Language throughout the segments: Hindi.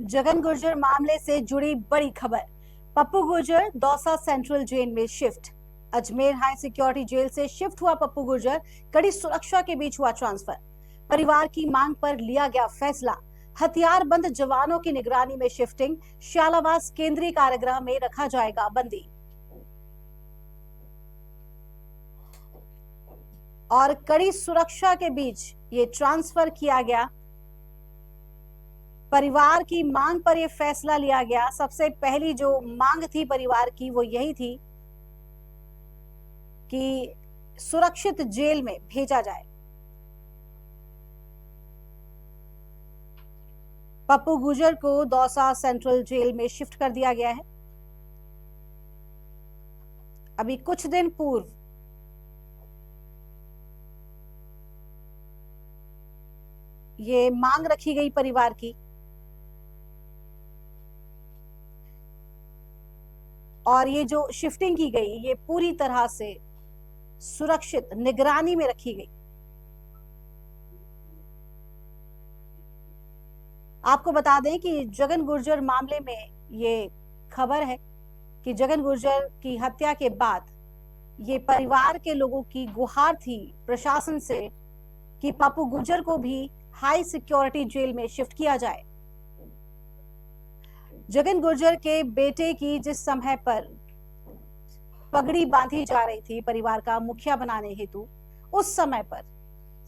जगन गुर्जर मामले से जुड़ी बड़ी खबर। पप्पू गुर्जर दौसा सेंट्रल जेल में shift. Ajmer high security jail से शिफ्ट हुआ पप्पू गुर्जर, कड़ी सुरक्षा के बीच हुआ ट्रांसफर। परिवार की मांग पर लिया गया फैसला। हथियारबंद जवानों की निगरानी में शिफ्टिंग। शालावास केंद्रीय कारागृह में रखा जाएगा बंदी। और कड़ी सुरक्षा के बीच ये ट्रांसफर किया गया। परिवार की मांग पर यह फैसला लिया गया। सबसे पहली जो मांग थी परिवार की वो यही थी कि सुरक्षित जेल में भेजा जाए। पप्पू गुर्जर को दौसा सेंट्रल जेल में शिफ्ट कर दिया गया है। अभी कुछ दिन पूर्व ये मांग रखी गई परिवार की, और ये जो शिफ्टिंग की गई ये पूरी तरह से सुरक्षित निगरानी में रखी गई। आपको बता दें कि जगन गुर्जर मामले में ये खबर है कि जगन गुर्जर की हत्या के बाद ये परिवार के लोगों की गुहार थी प्रशासन से कि पप्पू गुर्जर को भी हाई सिक्योरिटी जेल में शिफ्ट किया जाए। जगन गुर्जर के बेटे की जिस समय पर पगड़ी बांधी जा रही थी परिवार का मुखिया बनाने हेतु, उस समय पर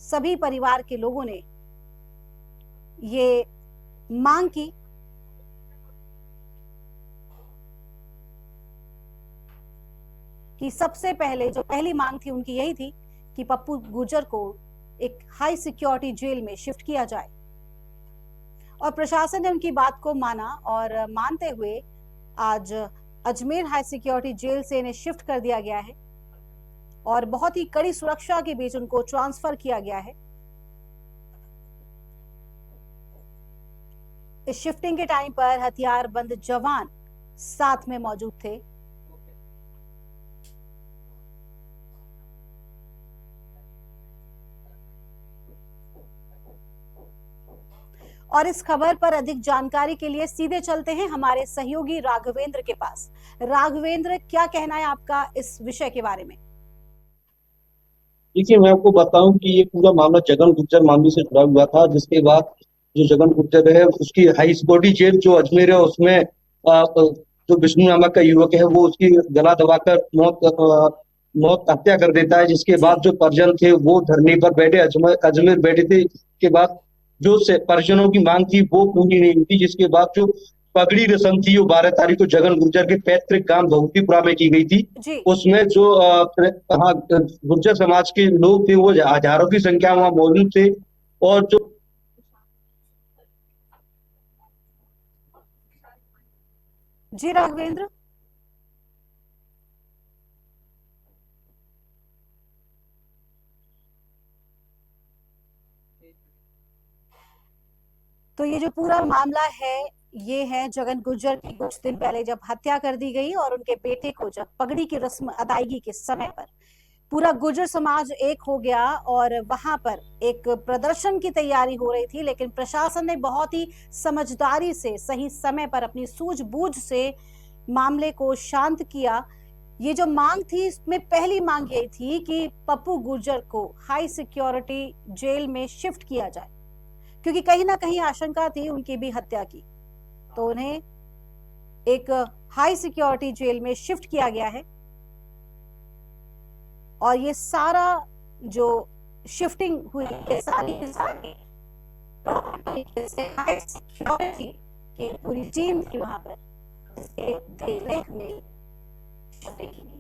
सभी परिवार के लोगों ने ये मांग की कि सबसे पहले जो पहली मांग थी उनकी यही थी कि पप्पू गुर्जर को एक हाई सिक्योरिटी जेल में शिफ्ट किया जाए। और प्रशासन ने उनकी बात को माना और मानते हुए आज अजमेर हाई सिक्योरिटी जेल से इन्हें शिफ्ट कर दिया गया है और बहुत ही कड़ी सुरक्षा के बीच उनको ट्रांसफर किया गया है। इस शिफ्टिंग के टाइम पर हथियारबंद जवान साथ में मौजूद थे। और इस खबर पर अधिक जानकारी के लिए सीधे चलते हैं हमारे सहयोगी राघवेंद्र के पास। राघवेंद्र, क्या कहना है आपका इस विषय के बारे में? देखिए, मैं आपको बताऊं कि ये पूरा मामला जगन गुर्जर मामले से जुड़ा हुआ था, जिसके बाद जो जगन गुर्जर है उसकी हाई सिक्योरिटी जेल जो अजमेर है उसमें जो विष्णु नामक का युवक है वो उसकी गला दबाकर मौत हत्या कर देता है। जिसके बाद जी। जो परिजन थे वो धरने पर बैठे, अजमेर अजमेर बैठे थे। इसके बाद जो परिजनों की मांग थी वो पूरी नहीं हुई थी। जिसके बाद जो पगड़ी रस्म थी वो 12 तारीख को जगन गुर्जर के पैतृक गांव भगवतीपुरा में की गई थी। जी। उसमें जो हाँ, गुर्जर समाज के लोग थे वो हजारों की संख्या में वहां मौजूद थे। और जो जी राघवेंद्र, तो ये जो पूरा मामला है ये है जगन गुर्जर की कुछ दिन पहले जब हत्या कर दी गई और उनके बेटे को जब पगड़ी की रस्म अदायगी के समय पर पूरा गुर्जर समाज एक हो गया और वहां पर एक प्रदर्शन की तैयारी हो रही थी, लेकिन प्रशासन ने बहुत ही समझदारी से सही समय पर अपनी सूझबूझ से मामले को शांत किया। ये जो मांग थी इसमें पहली मांग यही थी कि पप्पू गुर्जर को हाई सिक्योरिटी जेल में शिफ्ट किया जाए, क्योंकि कहीं ना कहीं आशंका थी उनकी भी हत्या की, तो उन्हें एक हाई सिक्योरिटी जेल में शिफ्ट किया गया है। और ये सारा जो शिफ्टिंग हुई है सारी हाई सिक्योरिटी की पूरी टीम थी वहां पर, जिसके देखरेख में शिफ्टिंग की गई।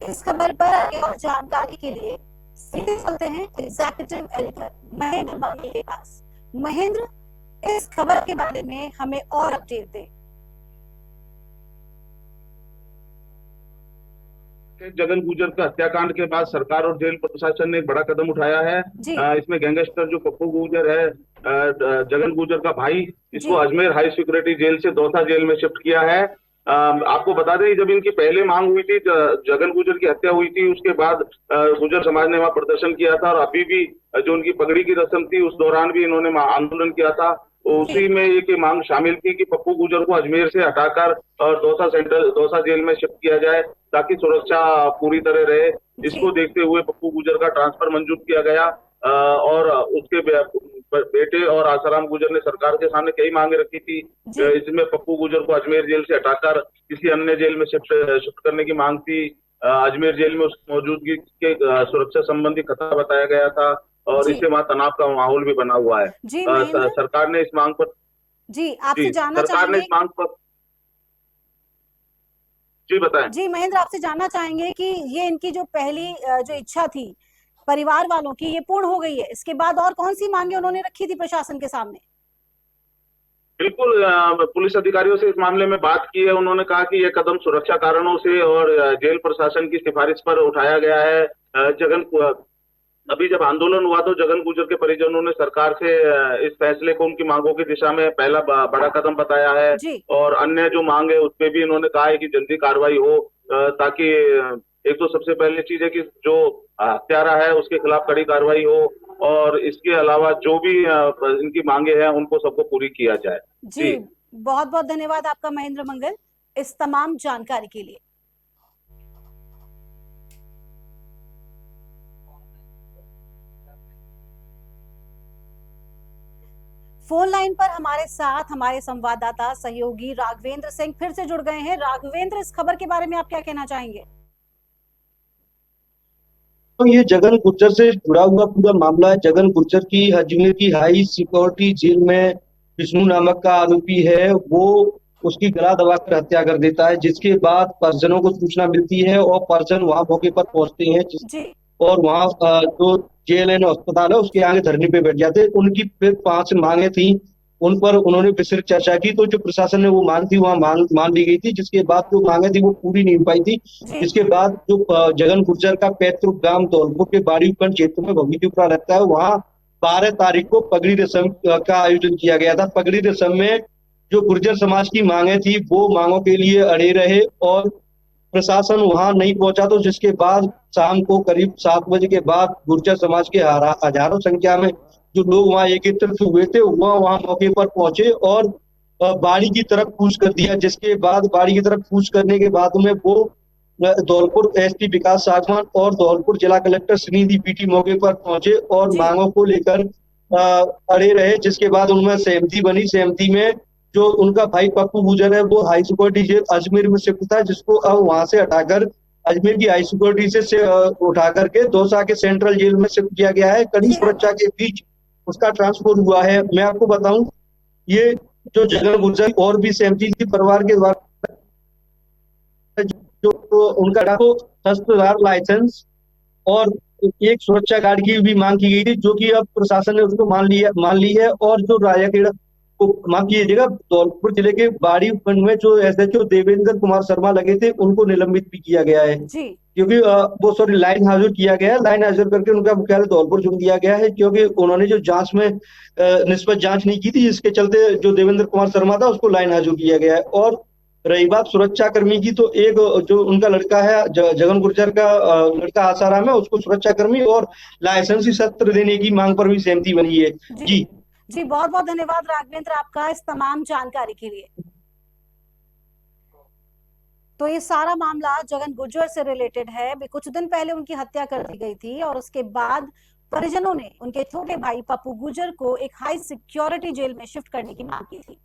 इस खबर पर आगे और जानकारी के लिए सीधे चलते हैं एग्जीक्यूटिव एडिटर महेंद्र मंगल के पास। महेंद्र, इस खबर के बारे में हमें और अपडेट दें। जगन गुर्जर का हत्याकांड के बाद सरकार और जेल प्रशासन ने एक बड़ा कदम उठाया है। इसमें गैंगस्टर जो पप्पू गुर्जर है, जगन गुर्जर का भाई, इसको अजमेर हाई सिक्योरिटी जेल से दौसा जेल में शिफ्ट किया है। आपको बता दें जब इनकी पहले मांग हुई थी, जगन गुर्जर की हत्या हुई थी, उसके बाद गुर्जर समाज ने वहां प्रदर्शन किया था और अभी भी जो उनकी पगड़ी की रस्म थी उस दौरान भी इन्होंने आंदोलन किया था। उसी में एक मांग शामिल थी कि पप्पू गुर्जर को अजमेर से हटाकर और दौसा जेल में शिफ्ट किया जाए ताकि सुरक्षा पूरी तरह रहे। इसको देखते हुए पप्पू गुर्जर का ट्रांसफर मंजूर किया गया और उसके बेटे और आसाराम गुर्जर ने सरकार के सामने कई मांगे रखी थी। इसमें पप्पू गुर्जर को अजमेर जेल से हटाकर किसी अन्य जेल में शिफ्ट करने की मांग थी। अजमेर जेल में उसकी मौजूदगी के सुरक्षा संबंधी खतरा बताया गया था और इससे वहां तनाव का माहौल भी बना हुआ है। सरकार ने इस मांग पर आपसे जानना सरकार ने इस मांग पर बताएं। जी महेंद्र, आपसे जानना चाहेंगे कि ये इनकी जो पहली जो इच्छा थी परिवार वालों की, ये पूर्ण हो गई है? इसके बाद और कौन सी मांगे उन्होंने रखी थी प्रशासन के सामने? बिल्कुल, पुलिस अधिकारियों से इस मामले में बात की है। उन्होंने कहा कि यह कदम सुरक्षा कारणों से और जेल प्रशासन की सिफारिश पर उठाया गया है। अभी जब आंदोलन हुआ तो जगन गुर्जर के परिजनों ने सरकार से इस फैसले को उनकी मांगों की दिशा में पहला बड़ा कदम बताया है और अन्य जो मांग है उस पर भी इन्होंने कहा है कि जल्दी कार्रवाई हो, ताकि एक तो सबसे पहले चीज है कि जो हत्यारा है उसके खिलाफ कड़ी कार्रवाई हो और इसके अलावा जो भी इनकी मांगे हैं उनको सबको पूरी किया जाए। जी बहुत बहुत धन्यवाद आपका महेंद्र मंगल इस तमाम जानकारी के लिए। फोन लाइन पर हमारे साथ हमारे संवाददाता सहयोगी राघवेंद्र सिंह फिर से जुड़ गए हैं। राघवेंद्र, इस खबर के बारे में आप क्या कहना चाहेंगे? तो ये जगन गुर्जर से जुड़ा हुआ पूरा मामला है। जगन गुर्जर की अजमेर की हाई सिक्योरिटी जेल में विष्णु नामक का आरोपी है, वो उसकी गला दबाकर हत्या कर देता है, जिसके बाद परिजनों को सूचना मिलती है और परिजन वहां मौके पर पहुंचते हैं और वहां जो जेल एंड अस्पताल है उसके आगे धरने पे बैठ जाते हैं। उनकी फिर 5 मांगे थी, उन पर उन्होंने विस्तृत चर्चा की, तो जो प्रशासन ने वो मांग थी वहां मान ली गई थी, जिसके बाद जो मांगे थी वो पूरी नहीं हो पाई थी। इसके बाद जो जगन गुर्जर का पैतृक गांव धौलपुर के बाड़ी उपखंड क्षेत्र में भगीपुरा रहता है, वहां 12 तारीख को पगड़ी रस्म का आयोजन किया गया था। पगड़ी रस्म में जो गुर्जर समाज की मांगे थी वो मांगों के लिए अड़े रहे और प्रशासन वहां नहीं पहुंचा, तो जिसके बाद शाम को करीब 7 बजे के बाद गुर्जर समाज के हजारों संख्या में जो लोग वहां एकत्रित हुए थे वहां मौके पर पहुंचे और बाड़ी की तरफ कूच कर दिया। जिसके बाद बाड़ी की तरफ कूच करने के बाद में वो धौलपुर एसपी विकास सागवान और धौलपुर जिला कलेक्टर श्रीनिधि पीटी मौके पर पहुंचे और मांगों को लेकर अड़े रहे, जिसके बाद उनमें सहमति बनी। सहमति में जो उनका भाई पप्पू गुर्जर है वो हाई सिक्योरिटी जेल अजमेर में शिफ्ट था, जिसको अब वहां से हटाकर अजमेर की हाई सिक्योरिटी से उठा करके दौसा के सेंट्रल जेल में शिफ्ट किया गया है। कड़ी सुरक्षा के बीच उसका ट्रांसफर हुआ है। मैं आपको बताऊं, ये जो जगन गुर्जर और भी सहमति थी परिवार के द्वारा, जो उनका शस्त्रधार लाइसेंस और एक सुरक्षा गार्ड की भी मांग की गई थी, जो कि अब प्रशासन ने उसको मान ली है। और जो राजाखेड़ा को मांग कीजिएगा, धौलपुर जिले के बाड़ी उपखंड में जो एसएचओ देवेंद्र कुमार शर्मा लगे थे उनको निलंबित भी किया गया है, क्योंकि वो लाइन हाजिर किया गया है। लाइन हाजिर करके उनका मुख्यालय धौलपुर चुन दिया गया है, क्योंकि उन्होंने जो जांच में निष्पक्ष जांच नहीं की थी, जिसके चलते जो देवेंद्र कुमार शर्मा था उसको लाइन हाजिर किया गया है। और रही बात सुरक्षा कर्मी की, तो एक जो उनका लड़का है जगन गुर्जर का लड़का आसाराम है, उसको सुरक्षा कर्मी और लाइसेंसी सत्र देने की मांग पर भी सहमति बनी है। जी बहुत बहुत धन्यवाद राघवेंद्र आपका इस तमाम जानकारी के लिए। तो ये सारा मामला जगन गुर्जर से रिलेटेड है। कुछ दिन पहले उनकी हत्या कर दी गई थी और उसके बाद परिजनों ने उनके छोटे भाई पप्पू गुर्जर को एक हाई सिक्योरिटी जेल में शिफ्ट करने की मांग की थी।